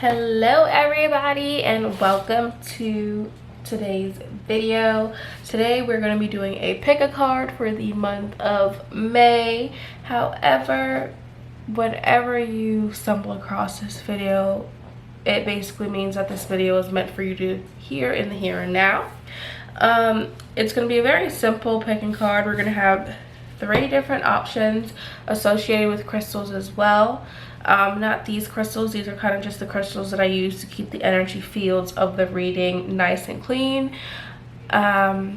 Hello everybody and welcome to today's video. Today we're going to be doing a pick a card for the month of May. However, whenever you stumble across this video, it basically means that this video is meant for you to hear in the here and now. It's going to be a very simple picking card. We're going to have 3 different options associated with crystals as well. Not these crystals, these are kind of just the crystals that I use to keep the energy fields of the reading nice and clean. But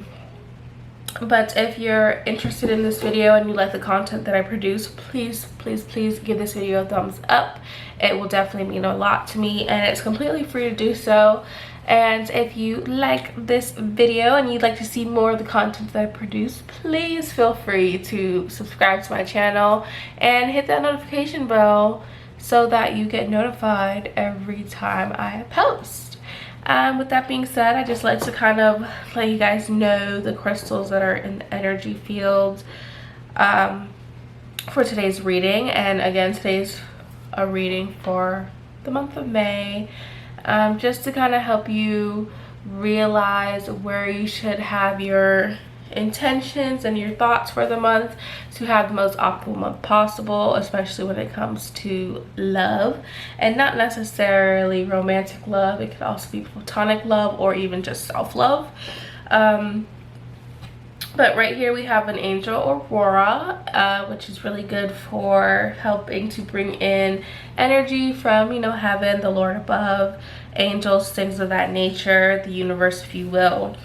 if you're interested in this video and you like the content that I produce, please give this video a thumbs up. It will definitely mean a lot to me and it's completely free to do so. And if you like this video and you'd like to see more of the content that I produce, please feel free to subscribe to my channel and hit that notification bell so that you get notified every time I post. With that being said, I just like to kind of let you guys know the crystals that are in the energy field for today's reading. And again, today's a reading for the month of May, just to kind of help you realize where you should have your intentions and your thoughts for the month to have the most optimal month possible, especially when it comes to love, and not necessarily romantic love. It could also be platonic love or even just self-love. But right here we have an angel Aurora, which is really good for helping to bring in energy from, you know, heaven, the Lord above, angels, things of that nature, the universe, if you will.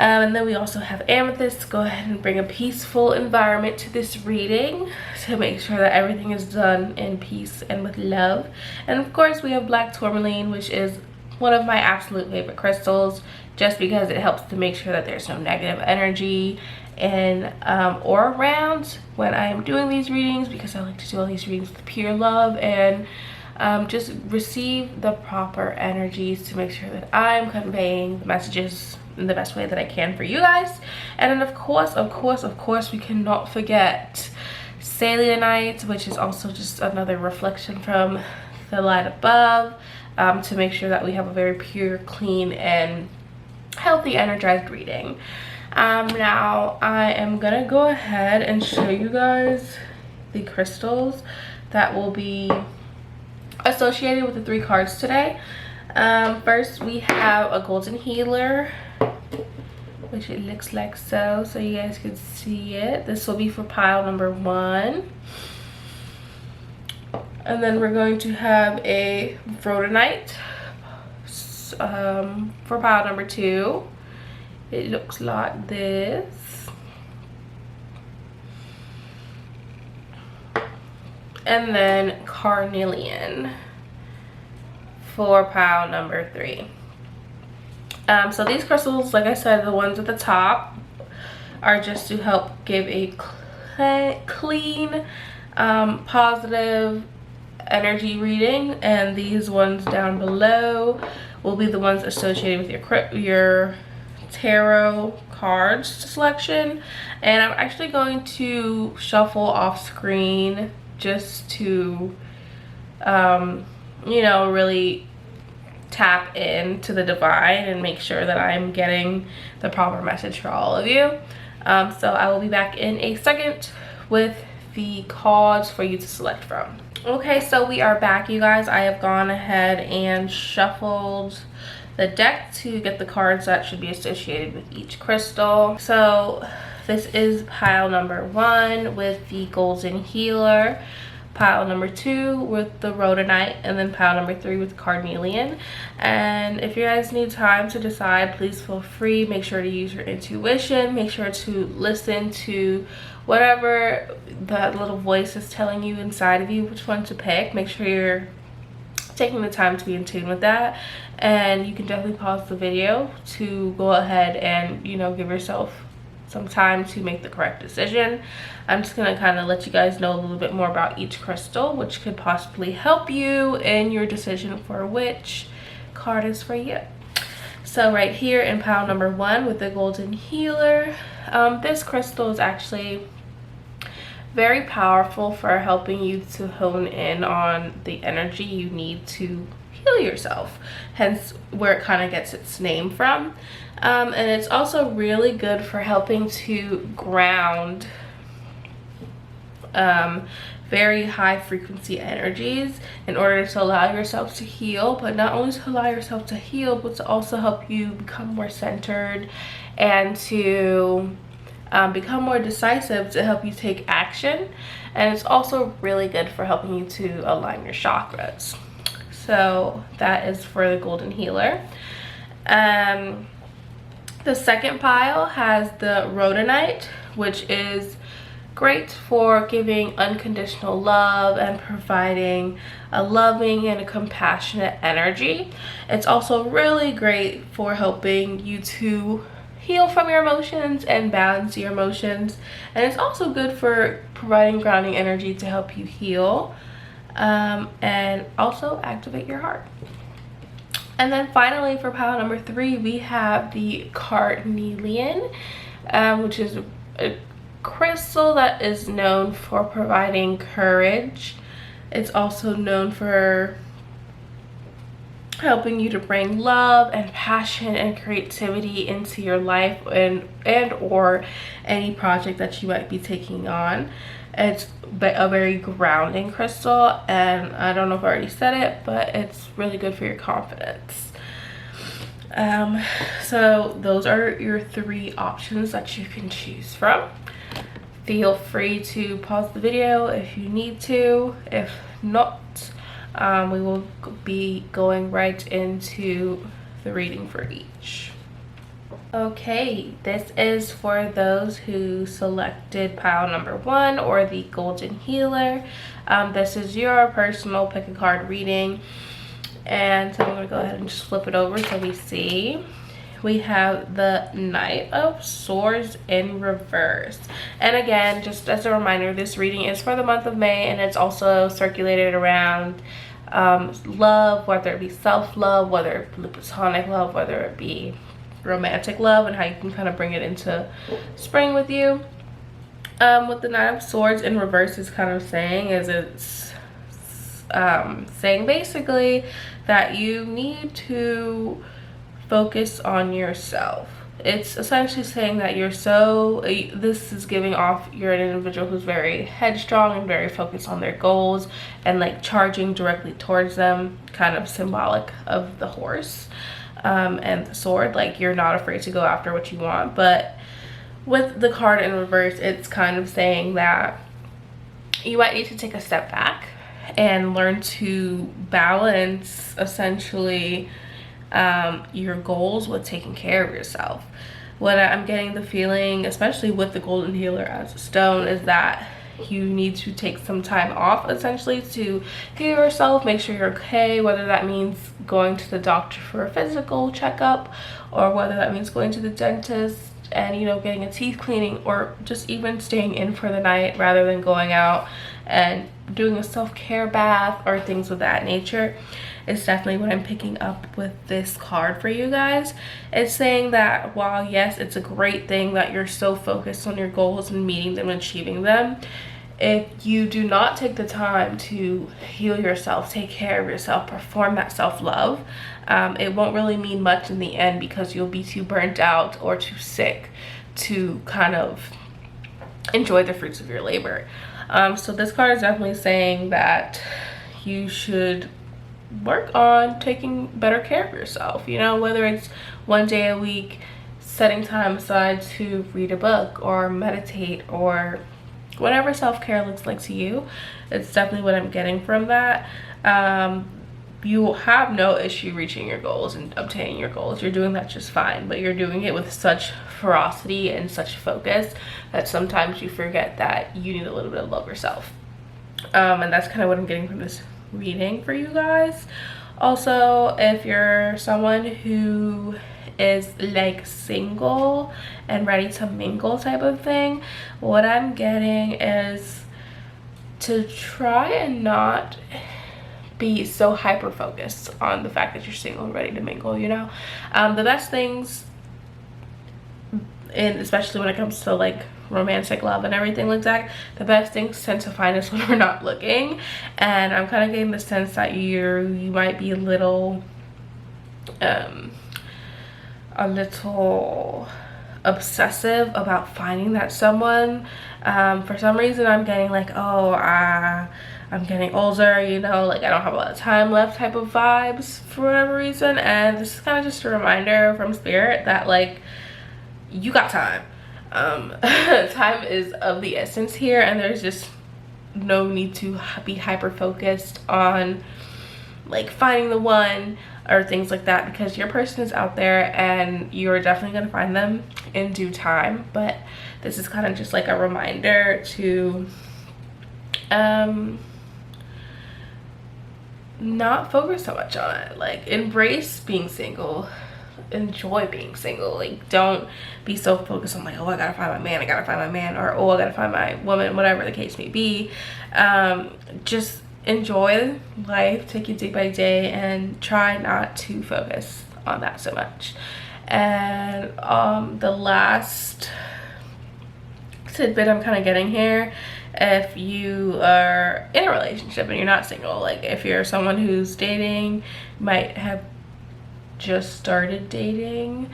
And then we also have Amethyst to go ahead and bring a peaceful environment to this reading to make sure that everything is done in peace and with love. And of course we have black tourmaline, which is one of my absolute favorite crystals, just because it helps to make sure that there's no negative energy in or around when I am doing these readings, because I like to do all these readings with pure love and just receive the proper energies to make sure that I'm conveying the messages in the best way that I can for you guys. And then of course we cannot forget selenite, which is also just another reflection from the light above, to make sure that we have a very pure, clean, and healthy, energized reading. Now I am gonna go ahead and show you guys the crystals that will be associated with the 3 cards today. First we have a golden healer, which it looks like so you guys can see it. This will be for pile number 1. And then we're going to have a Rhodonite for pile number 2. It looks like this. And then Carnelian for pile number 3. So these crystals, like I said, the ones at the top are just to help give a clean, positive energy reading, and these ones down below will be the ones associated with your tarot cards selection. And I'm actually going to shuffle off screen just to you know, really tap into the divine and make sure that I'm getting the proper message for all of you. So I will be back in a second with the cards for you to select from. Okay, so we are back, you guys. I have gone ahead and shuffled the deck to get the cards that should be associated with each crystal. So this is pile number 1 with the golden healer, pile number 2 with the Rhodonite, and then pile number 3 with Carnelian. And if you guys need time to decide, please feel free. Make sure to use your intuition. Make sure to listen to whatever that little voice is telling you inside of you which one to pick. Make sure you're taking the time to be in tune with that. And you can definitely pause the video to go ahead and, you know, give yourself some time to make the correct decision. I'm just gonna kind of let you guys know a little bit more about each crystal, which could possibly help you in your decision for which card is for you. So right here in pile number 1 with the golden healer, this crystal is actually very powerful for helping you to hone in on the energy you need to heal yourself, hence where it kind of gets its name from. And it's also really good for helping to ground very high frequency energies in order to allow yourself to heal, but not only to allow yourself to heal, but to also help you become more centered and to become more decisive, to help you take action. And it's also really good for helping you to align your chakras. So that is for the golden healer. The second pile has the Rhodonite, which is great for giving unconditional love and providing a loving and a compassionate energy. It's also really great for helping you to heal from your emotions and balance your emotions. And it's also good for providing grounding energy to help you heal and also activate your heart. And then finally, for pile number 3, we have the Carnelian, which is a crystal that is known for providing courage. It's also known for helping you to bring love and passion and creativity into your life and or any project that you might be taking on. It's a very grounding crystal, and I don't know if I already said it, but it's really good for your confidence. So those are your 3 options that you can choose from. Feel free to pause the video if you need to. If not, we will be going right into the reading for each. Okay, this is for those who selected pile number 1 or the golden healer. This is your personal pick a card reading, and so I'm going to go ahead and just flip it over so we see. We have the Knight of Swords in reverse. And again, just as a reminder, this reading is for the month of May, and it's also circulated around love, whether it be self-love, whether it be platonic love, whether it be romantic love, and how you can kind of bring it into spring with you. What the Knight of Swords in reverse is kind of saying is it's saying basically that you need to focus on yourself. It's essentially saying that this is giving off you're an individual who's very headstrong and very focused on their goals and like charging directly towards them, kind of symbolic of the horse and the sword. Like, you're not afraid to go after what you want. But with the card in reverse, it's kind of saying that you might need to take a step back and learn to balance essentially your goals with taking care of yourself. What I'm getting the feeling, especially with the golden healer as a stone, is that you need to take some time off essentially to heal yourself, make sure you're okay, whether that means going to the doctor for a physical checkup, or whether that means going to the dentist and, you know, getting a teeth cleaning, or just even staying in for the night rather than going out and doing a self-care bath or things of that nature. It's definitely what I'm picking up with this card for you guys. It's saying that while yes, it's a great thing that you're so focused on your goals and meeting them and achieving them, if you do not take the time to heal yourself, take care of yourself, perform that self-love, it won't really mean much in the end, because you'll be too burnt out or too sick to kind of enjoy the fruits of your labor. So this card is definitely saying that you should work on taking better care of yourself, you know, whether it's 1 day a week, setting time aside to read a book or meditate, or whatever self-care looks like to you. It's definitely what I'm getting from that. You will have no issue reaching your goals and obtaining your goals. You're doing that just fine, but you're doing it with such ferocity and such focus that sometimes you forget that you need a little bit of love yourself. And that's kind of what I'm getting from this reading for you guys. Also, if you're someone who is like single and ready to mingle type of thing, what I'm getting is to try and not be so hyper focused on the fact that you're single and ready to mingle, you know. The best things, and especially when it comes to like romantic love and everything like that, the best things tend to find us when we're not looking. And I'm kind of getting the sense that you might be a little obsessive about finding that someone. For some reason I'm getting like, oh, I'm getting older, you know, like I don't have a lot of time left type of vibes for whatever reason. And this is kind of just a reminder from spirit that like you got time. Time is of the essence here, and there's just no need to be hyper focused on like finding the one or things like that, because your person is out there and you're definitely going to find them in due time. But this is kind of just like a reminder to not focus so much on it. Like embrace being single, enjoy being single. Like don't be so focused on like, oh, I gotta find my man, I gotta find my man, or oh, I gotta find my woman, whatever the case may be. Just enjoy life, take it day by day, and try not to focus on that so much. And the last tidbit I'm kind of getting here, if you are in a relationship and you're not single, like if you're someone who's dating, might have just started dating,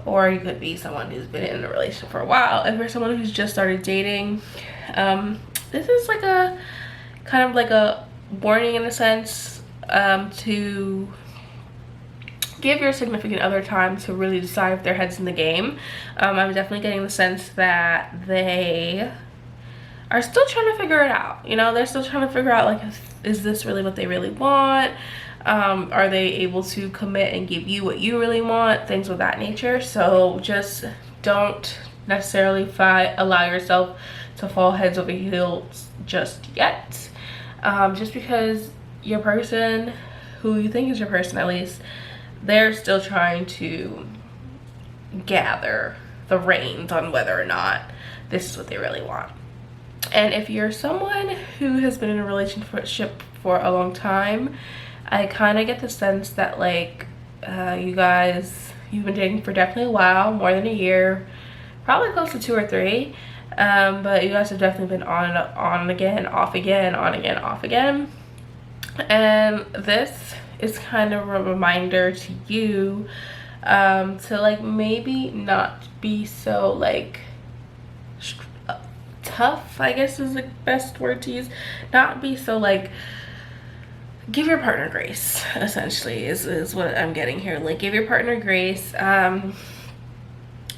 or you could be someone who's been in a relationship for a while. If you're someone who's just started dating, this is like a kind of like a warning in a sense, to give your significant other time to really decide if their head's in the game. I'm definitely getting the sense that they are still trying to figure it out. You know, they're still trying to figure out like, is this really what they really want? Are they able to commit and give you what you really want? Things of that nature. So just don't necessarily allow yourself to fall heads over heels just yet. Just because your person, who you think is your person at least, they're still trying to gather the reins on whether or not this is what they really want. And if you're someone who has been in a relationship for a long time, I kind of get the sense that like you've been dating for definitely a while, more than a year, probably close to 2 or 3. But you guys have definitely been on again, off again, on again, off again. And this is kind of a reminder to you to like maybe not be so like tough, I guess is the best word to use. Not be so like, give your partner grace, essentially is what I'm getting here. Like give your partner grace.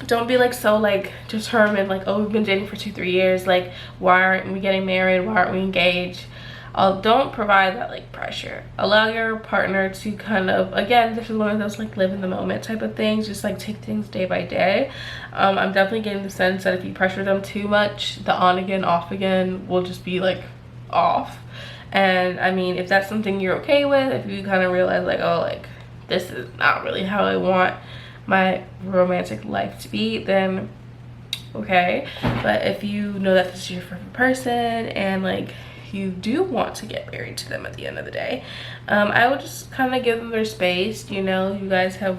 Don't be like so like determined, like, oh, we've been dating for 2-3 years, like why aren't we getting married, why aren't we engaged? Don't provide that like pressure. Allow your partner to kind of, again, this is one of those like live in the moment type of things, just like take things day by day. I'm definitely getting the sense that if you pressure them too much, the on again, off again will just be like off. And I mean, if that's something you're okay with, if you kind of realize like, oh, like this is not really how I want my romantic life to be, then okay. But if you know that this is your favorite person and like you do want to get married to them at the end of the day, I would just kind of give them their space. You know, you guys have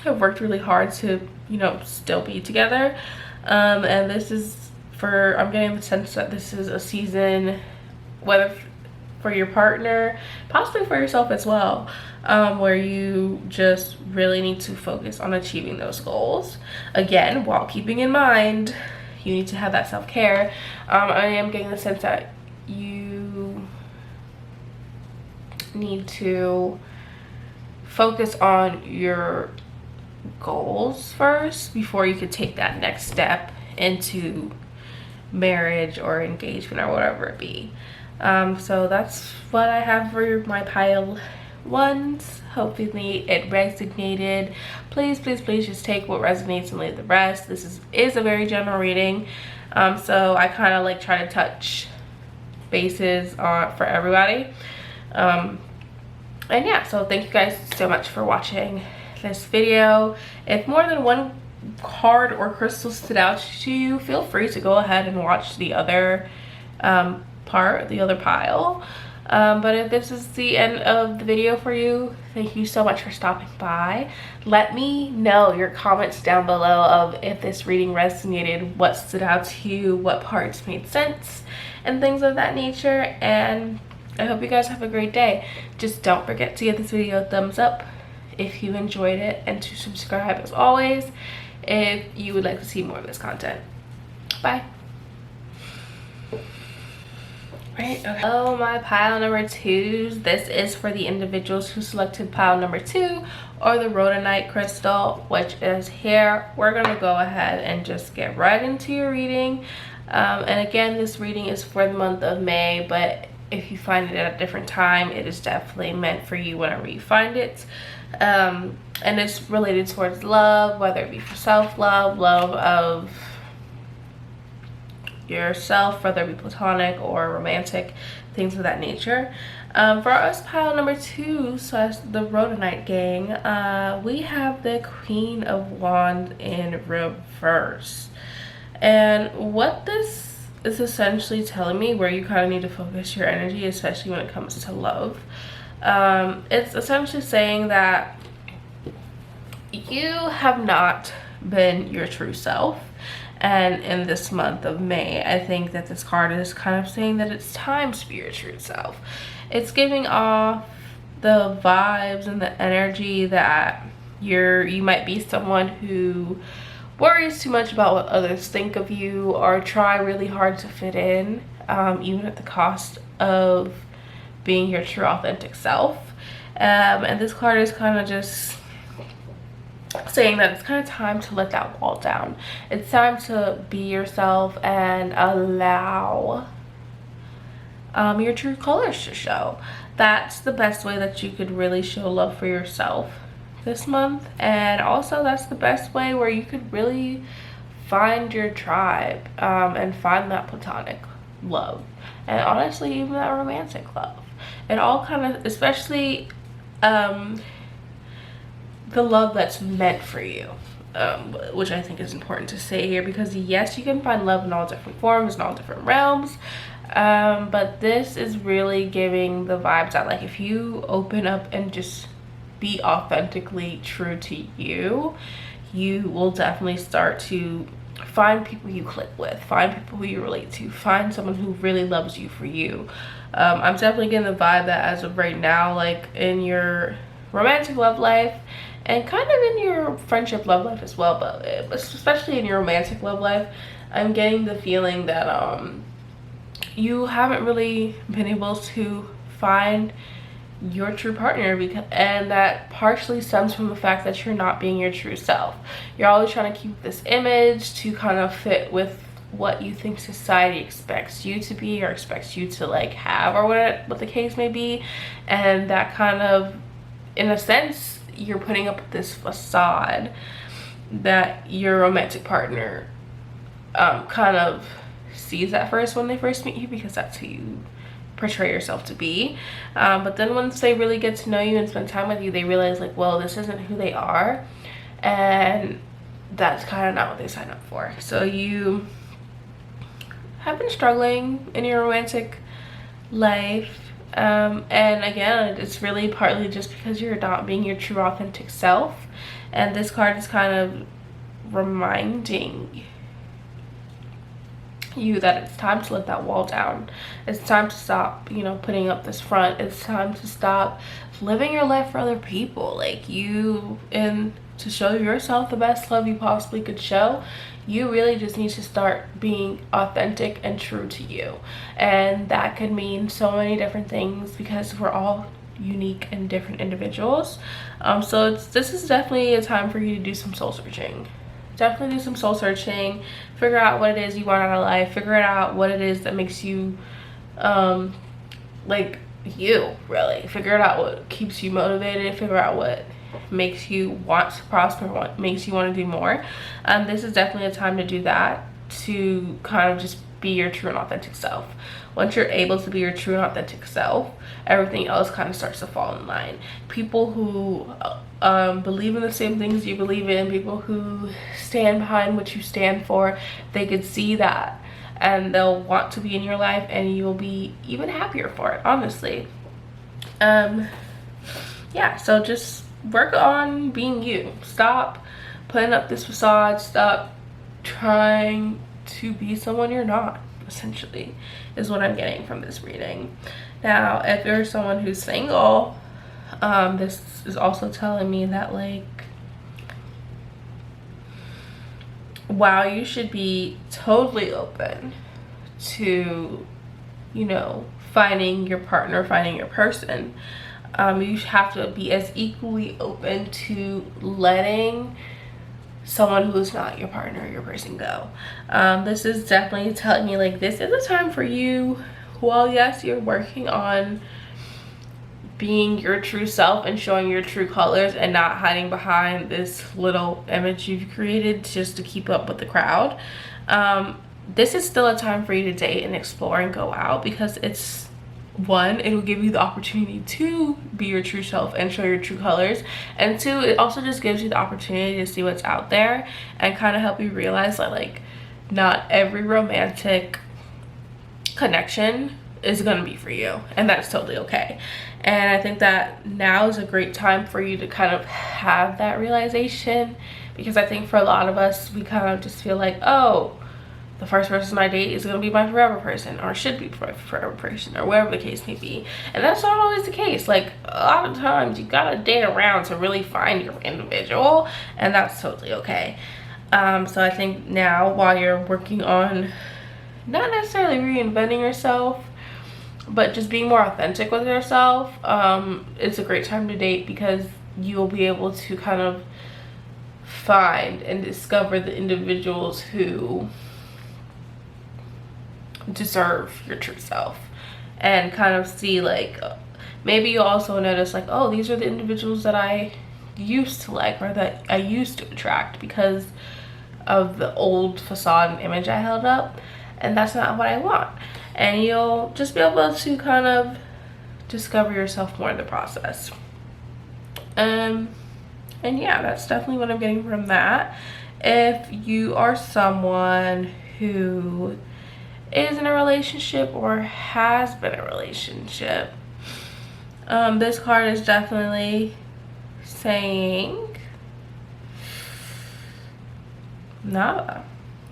worked really hard to, you know, still be together, and this is I'm getting the sense that this is a season, whether for your partner, possibly for yourself as well, where you just really need to focus on achieving those goals, again, while keeping in mind you need to have that self-care. I am getting the sense that you need to focus on your goals first before you could take that next step into marriage or engagement or whatever it be. So that's what I have for my pile ones. Hopefully it resonated. Please just take what resonates and leave the rest. This is a very general reading, so I kind of like try to touch bases for everybody. And yeah, so thank you guys so much for watching this video. If more than one card or crystal stood out to you, feel free to go ahead and watch the other the other pile. But if this is the end of the video for you, thank you so much for stopping by. Let me know your comments down below of if this reading resonated, what stood out to you, what parts made sense, and things of that nature. And I hope you guys have a great day. Just don't forget to give this video a thumbs up if you enjoyed it, and to subscribe as always if you would like to see more of this content. Bye. Right, okay. Oh, my pile number 2s. This is for the individuals who selected pile number 2 or the Rhodonite crystal, which is here. We're gonna go ahead and just get right into your reading. And again, this reading is for the month of May, but if you find it at a different time, it is definitely meant for you whenever you find it. And it's related towards love, whether it be for self-love, love of yourself, whether it be platonic or romantic, things of that nature. For us, pile number 2, so that's the Rhodonite gang, we have the Queen of Wands in reverse. And what this is essentially telling me, where you kind of need to focus your energy, especially when it comes to love, it's essentially saying that you have not been your true self. And in this month of May, I think that this card is kind of saying that it's time to be your true self. It's giving off the vibes and the energy that you might be someone who worries too much about what others think of you, or try really hard to fit in, even at the cost of being your true authentic self. And this card is kind of just saying that it's kind of time to let that wall down. It's time to be yourself and allow your true colors to show. That's the best way that you could really show love for yourself this month. And also that's the best way where you could really find your tribe, and find that platonic love, and honestly even that romantic love. It all kind of, especially the love that's meant for you, which I think is important to say here, because yes, you can find love in all different forms, in all different realms, but this is really giving the vibes that, like, if you open up and just be authentically true to you, you will definitely start to find people you click with, find people who you relate to, find someone who really loves you for you. I'm definitely getting the vibe that as of right now, like in your romantic love life, and kind of in your friendship love life as well, but especially in your romantic love life, I'm getting the feeling that you haven't really been able to find your true partner, and that partially stems from the fact that you're not being your true self. You're always trying to keep this image to kind of fit with what you think society expects you to be, or expects you to like have, or what the case may be. And that kind of, in a sense, you're putting up this facade that your romantic partner kind of sees at first when they first meet you, because that's who you portray yourself to be. But then once they really get to know you and spend time with you, they realize, like, well, this isn't who they are, and that's kind of not what they signed up for. So you have been struggling in your romantic life, and again, it's really partly just because you're not being your true authentic self. And this card is kind of reminding you that it's time to let that wall down. It's time to stop, you know, putting up this front. It's time to stop living your life for other people. Like, you, and to show yourself the best love you possibly could show, you really just need to start being authentic and true to you. And that could mean so many different things, because we're all unique and different individuals. So this is definitely a time for you to do some soul searching. Definitely do some soul searching, figure out what it is you want out of life, figure out what it is that makes you like you, really. Figure out what keeps you motivated, figure out what makes you want to prosper, what makes you want to do more. This is definitely a time to do that, to kind of just be your true and authentic self. Once you're able to be your true and authentic self, everything else kind of starts to fall in line. People who believe in the same things you believe in, people who stand behind what you stand for, they could see that, and they'll want to be in your life, and you'll be even happier for it, honestly. Yeah, so just work on being you. Stop putting up this facade. Stop trying to be someone you're not, essentially, is what I'm getting from this reading. Now, if you're someone who's single, this is also telling me that, like, while you should be totally open to, you know, finding your partner, finding your person, you have to be as equally open to letting someone who's not your partner or your person go. This is definitely telling me, like, this is a time for you, while yes, you're working on being your true self and showing your true colors and not hiding behind this little image you've created just to keep up with the crowd. This is still a time for you to date and explore and go out, because it's, one, it will give you the opportunity to be your true self and show your true colors, and two, it also just gives you the opportunity to see what's out there and kind of help you realize that, like, not every romantic connection is going to be for you, and that's totally okay. And I think that now is a great time for you to kind of have that realization, because I think for a lot of us, we kind of just feel like, oh, the first person I date is going to be my forever person, or should be my forever person, or whatever the case may be. And that's not always the case. Like, a lot of times you gotta date around to really find your individual, and that's totally okay. So I think now, while you're working on not necessarily reinventing yourself, but just being more authentic with yourself, it's a great time to date, because you'll be able to kind of find and discover the individuals who deserve your true self, and kind of see, like, maybe you also notice, like, oh, these are the individuals that I used to like, or that I used to attract because of the old facade and image I held up, and that's not what I want. And you'll just be able to kind of discover yourself more in the process. And yeah, that's definitely what I'm getting from that. If you are someone who is in a relationship or has been in a relationship, this card is definitely saying nada.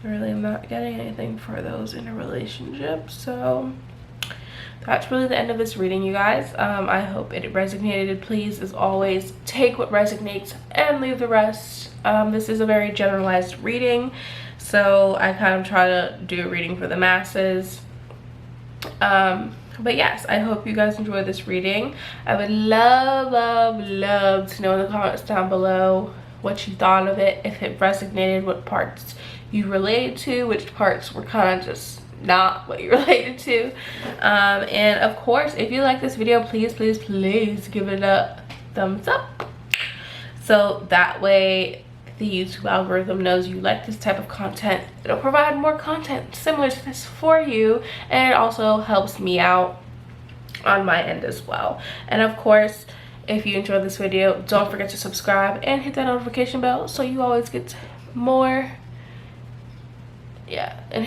Really, I'm not getting anything for those in a relationship. So that's really the end of this reading, you guys. I hope it resonated. Please, as always, take what resonates and leave the rest. This is a very generalized reading, so I kind of try to do a reading for the masses. But yes, I hope you guys enjoyed this reading. I would love to know in the comments down below what you thought of it, if it resonated, what parts you related to, which parts were kind of just not what you related to. And of course, if you like this video, please give it a thumbs up, so that way the YouTube algorithm knows you like this type of content. It'll provide more content similar to this for you, and it also helps me out on my end as well. And of course, if you enjoyed this video, don't forget to subscribe and hit that notification bell so you always get more. Yeah, and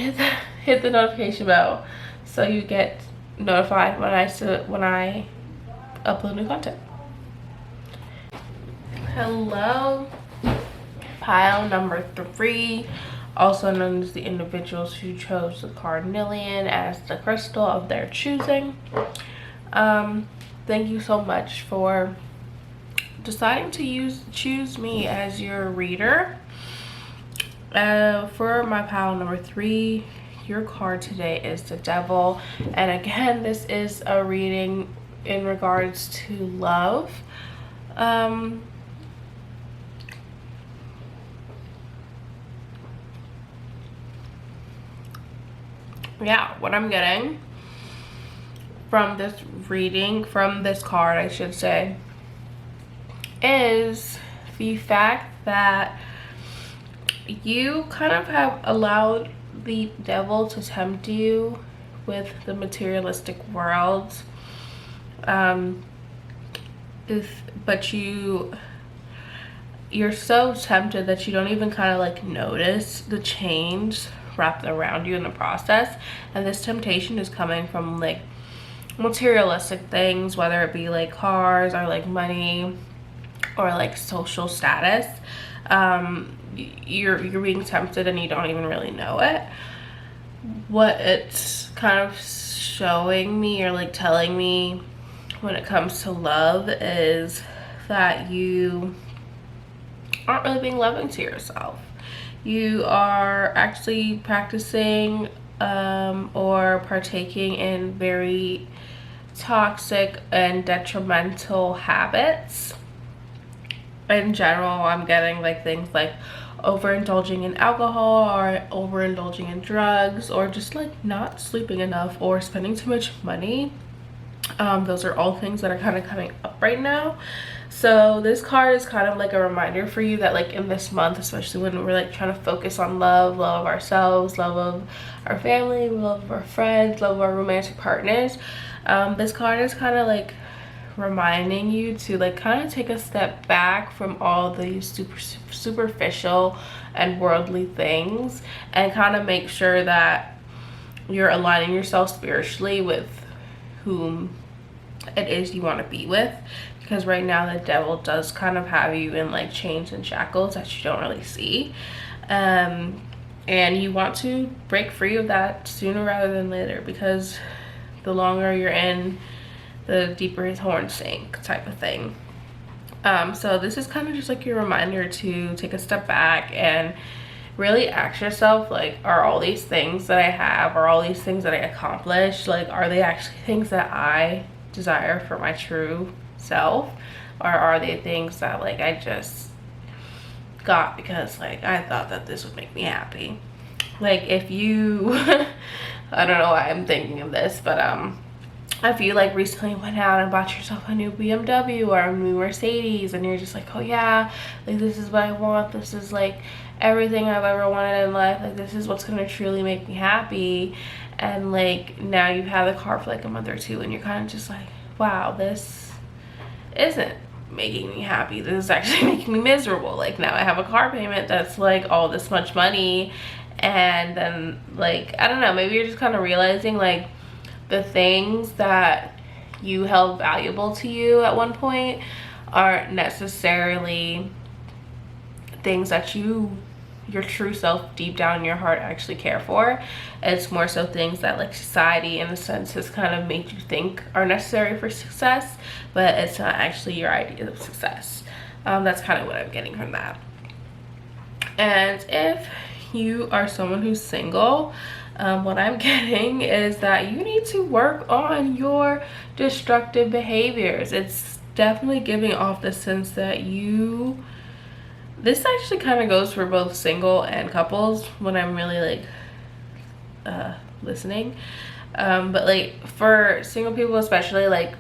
hit the notification bell so you get notified when I upload new content. Hello, pile number 3, also known as the individuals who chose the Carnelian as the crystal of their choosing. Thank you so much for deciding to choose me as your reader. For my pile number 3, your card today is the Devil, and again, this is a reading in regards to love. Yeah, what I'm getting from this reading, from this card I should say, is the fact that you kind of have allowed the devil to tempt you with the materialistic world, but you're so tempted that you don't even kind of like notice the change wrapped around you in the process. And this temptation is coming from like materialistic things, whether it be like cars or like money or like social status. You're being tempted and you don't even really know it. What it's kind of showing me or like telling me when it comes to love is that you aren't really being loving to yourself. You are actually practicing or partaking in very toxic and detrimental habits. In general, I'm getting like things like overindulging in alcohol or overindulging in drugs, or just like not sleeping enough or spending too much money. Those are all things that are kind of coming up right now. So this card is kind of like a reminder for you that like in this month, especially when we're like trying to focus on love of ourselves, love of our family, love of our friends, love of our romantic partners, this card is kind of like reminding you to like kind of take a step back from all these superficial and worldly things and kind of make sure that you're aligning yourself spiritually with whom it is you want to be with. Because right now the devil does kind of have you in like chains and shackles that you don't really see, and you want to break free of that sooner rather than later, because the longer you're in, the deeper his horns sink type of thing. So this is kind of just like your reminder to take a step back and really ask yourself, like, are all these things that I have, are all these things that I accomplished, like, are they actually things that I desire for my true self, or are they things that like I just got because like I thought that this would make me happy? Like if you I don't know why I'm thinking of this, but if you like recently went out and bought yourself a new BMW or a new Mercedes and you're just like, oh yeah, like this is what I want, this is like everything I've ever wanted in life, like this is what's gonna truly make me happy, and like now you've had the car for like a month or two and you're kind of just like, wow, this isn't making me happy, this is actually making me miserable. Like now I have a car payment that's like all this much money, and then like I don't know, maybe you're just kind of realizing like the things that you held valuable to you at one point aren't necessarily things that your true self deep down in your heart actually care for. It's more so things that like society in a sense has kind of made you think are necessary for success, but it's not actually your idea of success. That's kind of what I'm getting from that. And if you are someone who's single, what I'm getting is that you need to work on your destructive behaviors. It's definitely giving off the sense that this actually kind of goes for both single and couples when I'm really like listening, but like for single people especially, like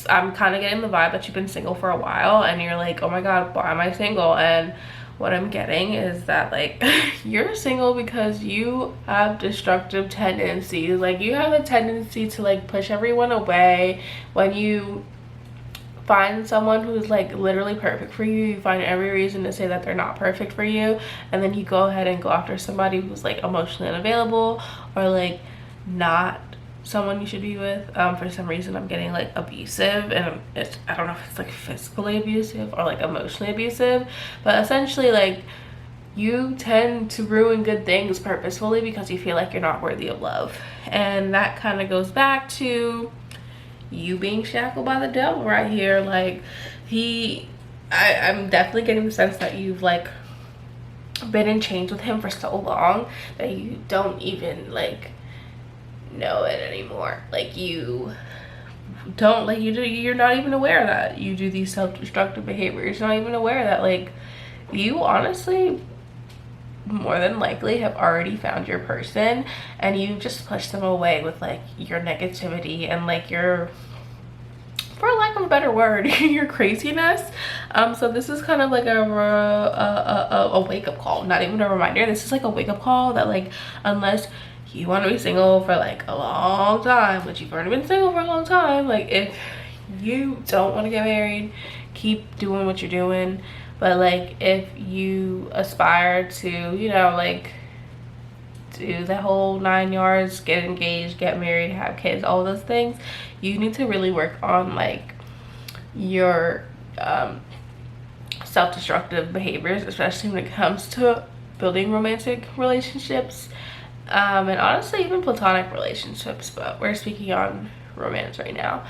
I'm kind of getting the vibe that you've been single for a while and you're like, oh my god, why am I single? And what I'm getting is that like you're single because you have destructive tendencies. Like you have a tendency to like push everyone away. When you find someone who's like literally perfect for you, you find every reason to say that they're not perfect for you, and then you go ahead and go after somebody who's like emotionally unavailable or like not someone you should be with. For some reason I'm getting like abusive, and I don't know if it's like physically abusive or like emotionally abusive, but essentially like you tend to ruin good things purposefully because you feel like you're not worthy of love. And that kind of goes back to you being shackled by the devil right here. Like I'm definitely getting the sense that you've like been in chains with him for so long that you don't even like know it anymore. Like you don't like you're not even aware that you do these self-destructive behaviors. You're not even aware that like you honestly more than likely have already found your person, and you just push them away with like your negativity and like your, for lack of a better word, your craziness. So this is kind of like a wake-up call, not even a reminder. This is like a wake-up call that like unless you want to be single for like a long time, which you've already been single for a long time, like if you don't want to get married, keep doing what you're doing. But like if you aspire to, you know, like do the whole 9 yards, get engaged, get married, have kids, all those things. You need to really work on like your self-destructive behaviors, especially when it comes to building romantic relationships, and honestly even platonic relationships, but we're speaking on romance right now.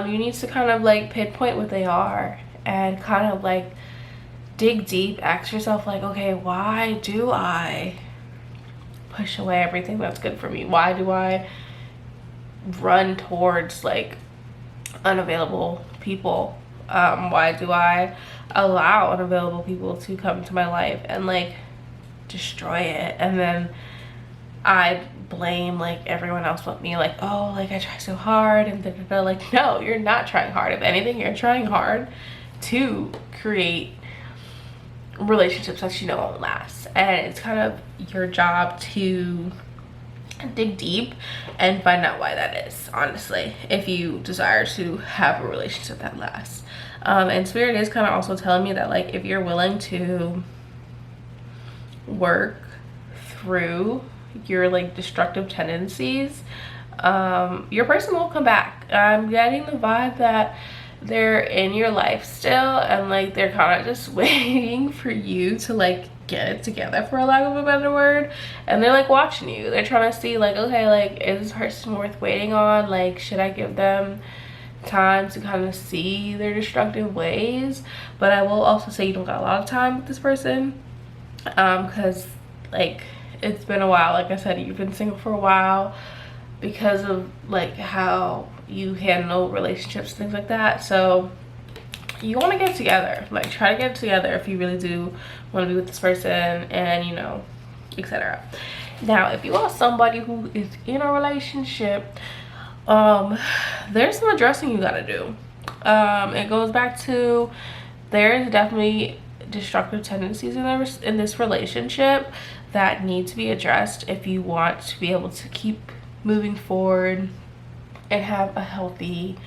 You need to kind of like pinpoint what they are and kind of like dig deep, ask yourself like, okay, why do I push away everything that's good for me? Why do I run towards like unavailable people? Why do I allow unavailable people to come to my life and like destroy it? And then I blame like everyone else but me, like, oh, like I try so hard and da, da, da. Like, no, you're not trying hard. If anything, you're trying hard to create relationships that you know won't last. And it's kind of your job to dig deep and find out why that is, honestly, if you desire to have a relationship that lasts. And Spirit is kind of also telling me that like if you're willing to work through your like destructive tendencies, your person will come back. I'm getting the vibe that they're in your life still, and like they're kind of just waiting for you to like get it together, for a lack of a better word. And they're like watching you. They're trying to see like, okay, like is this person worth waiting on? Like, should I give them time to kind of see their destructive ways? But I will also say you don't got a lot of time with this person, because like it's been a while. Like I said, you've been single for a while because of like how you handle relationships, things like that. So you want to get together, like try to get together if you really do want to be with this person, and you know, etc. Now if you are somebody who is in a relationship, there's some addressing you got to do. It goes back to, there's definitely destructive tendencies in this relationship that need to be addressed if you want to be able to keep moving forward and have a healthy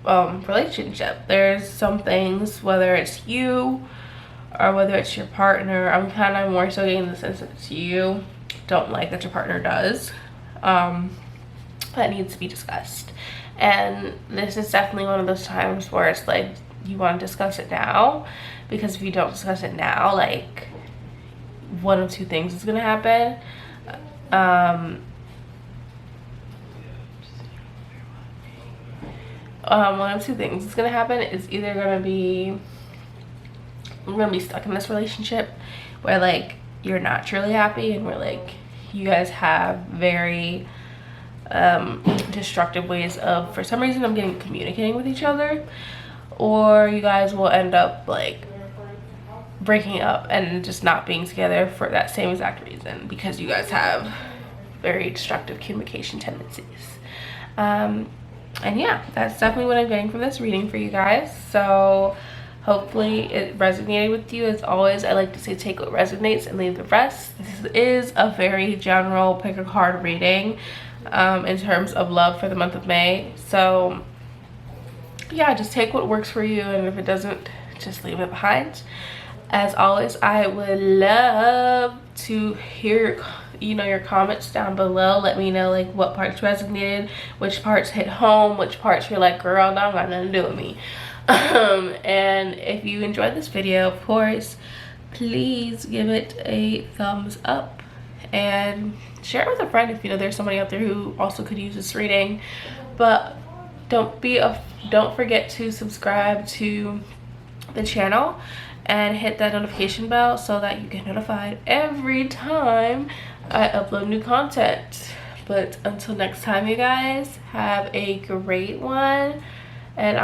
relationship. There's some things, whether it's you or whether it's your partner, I'm kind of more so getting the sense that it's you don't like that your partner does, that needs to be discussed. And this is definitely one of those times where it's like you want to discuss it now, because if you don't discuss it now, like one of two things is going to happen. One of two things is going to happen. It's either going to be, we're going to be stuck in this relationship where like you're not truly happy, and where like you guys have very destructive ways of, for some reason I'm getting, communicating with each other, or you guys will end up like breaking up and just not being together for that same exact reason, because you guys have very destructive communication tendencies. And yeah, that's definitely what I'm getting from this reading for you guys. So hopefully it resonated with you. As always, I like to say take what resonates and leave the rest. This is a very general pick a card reading in terms of love for the month of May. So yeah, just take what works for you, and if it doesn't, just leave it behind. As always, I would love to hear your comments down below. Let me know like what parts resonated, which parts hit home, which parts you're like, girl, that don't got nothing to do with me. And if you enjoyed this video, of course, please give it a thumbs up and share it with a friend if you know there's somebody out there who also could use this reading. But don't forget to subscribe to the channel and hit that notification bell so that you get notified every time I upload new content. But until next time, you guys, have a great one, and